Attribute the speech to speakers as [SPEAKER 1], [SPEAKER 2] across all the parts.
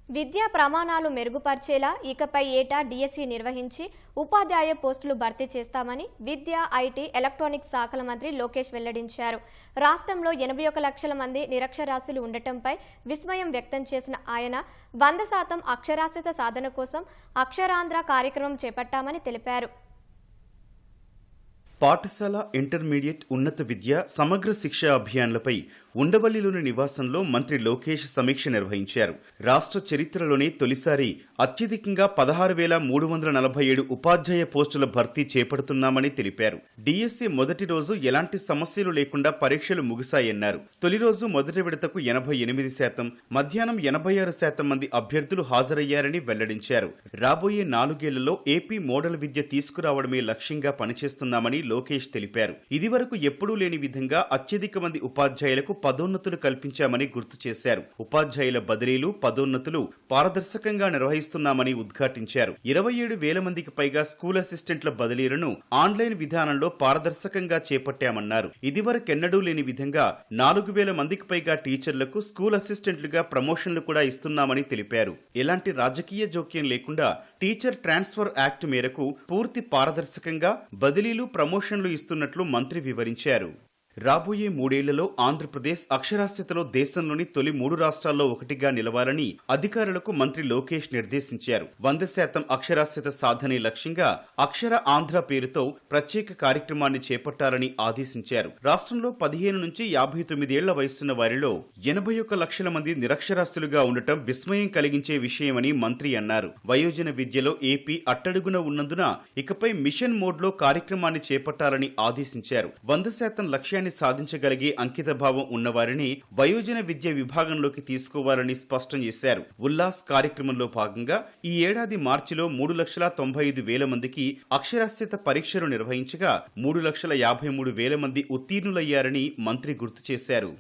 [SPEAKER 1] విద్యా ప్రమాణాలు మెరుగుపర్చేలా ఇకపై ఏటా డిఎస్సి నిర్వహించి ఉపాధ్యాయ పోస్టులు భర్తీ చేస్తామని విద్యా, ఐటీ, ఎలక్ట్రానిక్స్ శాఖల మంత్రి లోకేష్ వెల్లడించారు. రాష్ట్రంలో 81 లక్షల మంది నిరక్షరాస్యులు ఉండటంపై విస్మయం వ్యక్తం చేసిన ఆయన 100% అక్షరాస్యత సాధన కోసం అక్షరాంధ్ర కార్యక్రమం చేపట్టామని తెలిపారు.
[SPEAKER 2] పాఠశాల, ఇంటర్మీడియట్, ఉన్నత విద్య, సమగ్ర శిక్ష అభియాన్లపై ఉండవల్లిలోని నివాసంలో మంత్రి లోకేష్ సమీక్ష నిర్వహించారు. రాష్ట్ర చరిత్రలోనే తొలిసారి అత్యధికంగా 16,347 ఉపాధ్యాయ పోస్టుల భర్తీ చేపడుతున్నామని తెలిపారు. డిఎస్సి మొదటి రోజు ఎలాంటి సమస్యలు లేకుండా పరీక్షలు ముగిశాయన్నారు. తొలి రోజు మొదటి విడతకు 88%, మధ్యాహ్నం 86% మంది అభ్యర్థులు హాజరయ్యారని వెల్లడించారు. రాబోయే 4 ఏళ్లలో ఏపీ మోడల్ విద్య తీసుకురావడమే లక్ష్యంగా పనిచేస్తున్నామని లోకేష్ తెలిపారు. ఇదివరకు ఎప్పుడూ లేని విధంగా అత్యధిక మంది ఉపాధ్యాయులకు పదోన్నతులు కల్పించామని గుర్తు చేశారు. ఉపాధ్యాయుల బదిలీలు, పదోన్నతులు పారదర్శకంగా నిర్వహిస్తున్నామని ఉద్ఘాటించారు. 27,000 మందికి పైగా స్కూల్ అసిస్టెంట్ల బదిలీలను ఆన్లైన్ విధానంలో పారదర్శకంగా చేపట్టామన్నారు. ఇదివరకెన్నడూ లేని విధంగా 4,000 మందికి పైగా టీచర్లకు స్కూల్ అసిస్టెంట్లుగా ప్రమోషన్లు కూడా ఇస్తున్నామని తెలిపారు. ఎలాంటి రాజకీయ జోక్యం లేకుండా టీచర్ ట్రాన్స్ఫర్ యాక్ట్ మేరకు పూర్తి పారదర్శకంగా బదిలీలు, ప్రమోషన్లు ఇస్తున్నట్లు మంత్రి వివరించారు. రాబోయే 3 ఏళ్లలో ఆంధ్రప్రదేశ్ అక్షరాస్యతలో దేశంలోని తొలి 3 రాష్ట్రాల్లో ఒకటిగా నిలవాలని అధికారులకు మంత్రి లోకేష్ నిర్దేశించారు. 100% అక్షరాస్యత సాధనే లక్ష్యంగా అక్షర ఆంధ్ర పేరుతో ప్రత్యేక కార్యక్రమాన్ని చేపట్టాలని ఆదేశించారు. రాష్ట్రంలో 15 నుంచి 59 ఏళ్ల వయసున్న వారిలో 81 లక్షల మంది నిరక్షరాస్యులుగా ఉండటం విస్మయం కలిగించే విషయమని మంత్రి అన్నారు. వయోజన విద్యలో ఏపీ అట్టడుగున ఉన్నందున ఇకపై మిషన్ మోడ్లో కార్యక్రమాన్ని చేపట్టాలని ఆదేశించారు. 100% లక్ష్యాన్ని సాధించగలిగే అంకితభావం ఉన్నవారిని వయోజన విద్య విభాగంలోకి తీసుకోవాలని స్పష్టం చేశారు. ఉల్లాస్ కార్యక్రమంలో భాగంగా ఈ ఏడాది మార్చిలో 3,95,000 మందికి అక్షరాస్యత పరీక్షలు నిర్వహించగా 3,53,000 మంది ఉత్తీర్ణులయ్యారని మంత్రి గుర్తు చేశారు.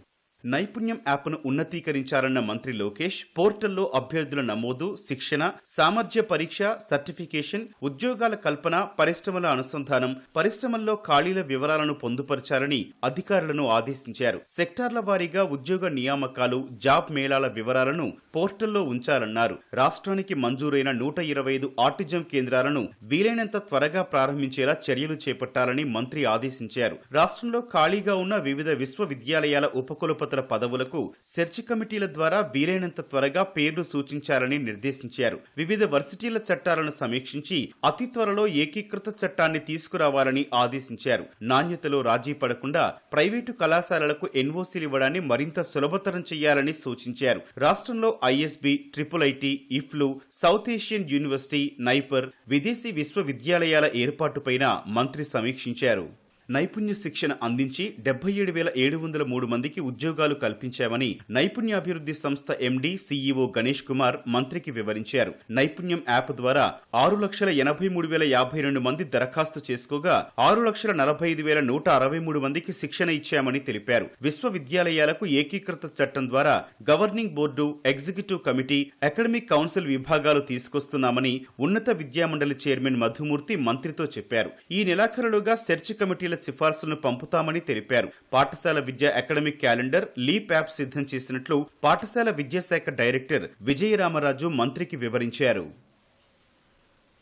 [SPEAKER 2] నైపుణ్యం యాప్ను ఉన్నతీకరించారన్న మంత్రి లోకేష్ పోర్టల్లో అభ్యర్థుల నమోదు, శిక్షణ, సామర్థ్య పరీక్ష, సర్టిఫికేషన్, ఉద్యోగాల కల్పన, పరిశ్రమల అనుసంధానం, పరిశ్రమల్లో ఖాళీల వివరాలను పొందుపరచాలని అధికారులను ఆదేశించారు. సెక్టార్ల వారీగా ఉద్యోగ నియామకాలు, జాబ్ మేళాల వివరాలను పోర్టల్లో ఉంచాలన్నారు. రాష్ట్రానికి మంజూరైన 125 ఆటిజం కేంద్రాలను వీలైనంత త్వరగా ప్రారంభించేలా చర్యలు చేపట్టాలని మంత్రి ఆదేశించారు. రాష్ట్రంలో ఖాళీగా ఉన్న వివిధ విశ్వవిద్యాలయాల ఉపకులపతుల పదవులకు సెర్చ్ కమిటీల ద్వారా వీలైనంత త్వరగా పేర్లు సూచించాలని నిర్దేశించారు. వివిధ వర్సిటీల చట్టాలను సమీక్షించి అతి త్వరలో ఏకీకృత చట్టాన్ని తీసుకురావాలని ఆదేశించారు. నాణ్యతలో రాజీ పడకుండా ప్రైవేటు కళాశాలలకు ఎన్ఓసీలు ఇవ్వడాన్ని మరింత సులభతరం చేయాలని సూచించారు. రాష్ట్రంలో ISB, IIIT, EFLU, South Asian University, NIPER, విదేశీ విశ్వవిద్యాలయాల ఏర్పాటుపైన మంత్రి సమీక్షించారు. నైపుణ్య శిక్షణ అందించి 77,703 మందికి ఉద్యోగాలు కల్పించామని నైపుణ్యాభివృద్ధి సంస్థ ఎండీ, సీఈఓ గణేష్ కుమార్ మంత్రికి వివరించారు. నైపుణ్యం యాప్ ద్వారా 6,83,052 మంది దరఖాస్తు చేసుకోగా 6,45,163 మందికి శిక్షణ ఇచ్చామని తెలిపారు. విశ్వవిద్యాలయాలకు ఏకీకృత చట్టం ద్వారా governing board, executive committee, academic council విభాగాలు తీసుకొస్తున్నామని ఉన్నత విద్యామండలి చైర్మన్ మధుమూర్తి మంత్రితో చెప్పారు. ఈ నెలాఖరులోగా సెర్చ్ కమిటీల సిఫార్సులను పంపుతామని తెలిపారు. పాఠశాల విద్య అకాడమిక్ క్యాలెండర్, లీప్ యాప్ సిద్ధం చేసినట్లు పాఠశాల విద్యాశాఖ డైరెక్టర్ విజయరామరాజు మంత్రికి వివరించారు.